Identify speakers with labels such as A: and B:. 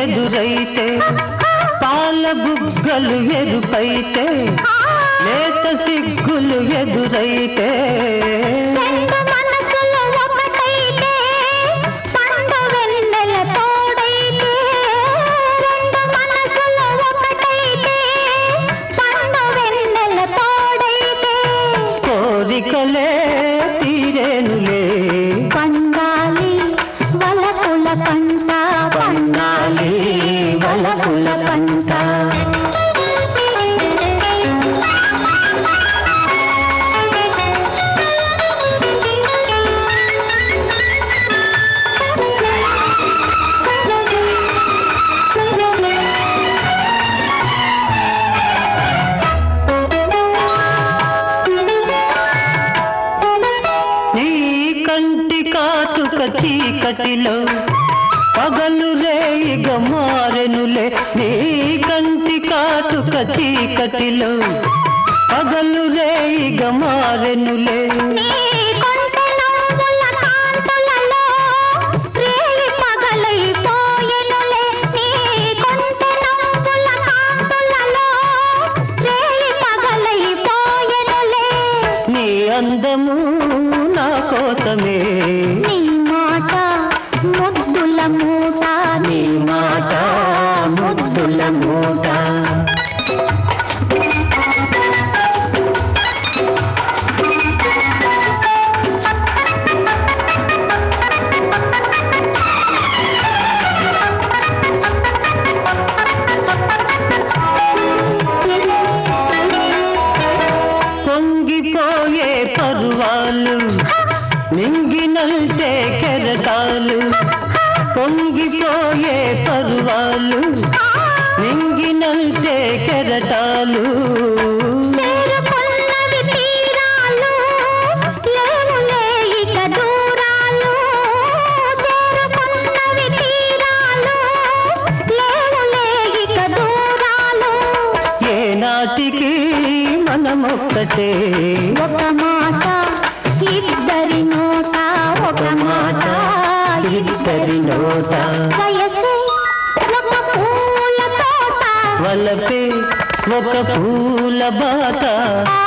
A: ఎదురైతే పాల బుగ్గలు ఎరుపైతే లేత సిగ్గులు ఎదురైతే కోరికలే తీరేనులే
B: పండాలి వలపుల పంట
A: పండాలి వలపుల పంట చీకటిలో పగలు రేయిగ మారెనులే నీ కంటి కాటుక చీకటిలో పగలు రేయిగ మారెనులే నీ అందము నా కోసమే
B: ముద్దుల మూట
A: నీ మాట ముద్దుల మూట పొంగిపోయే పర్వాలు నింగినంటే కెరటాలు పొంగిపోయే పర్వాలు నింగినంటే కెరటాలు ఏనాటికి మనమొక్కటే
B: ఒక మాట ఇద్దరి నోట
A: ఒక మాట ఇద్దరి నోట
B: వయసే ఒక పూల తోట
A: వలపే ఒక పూల బాట
B: ఆ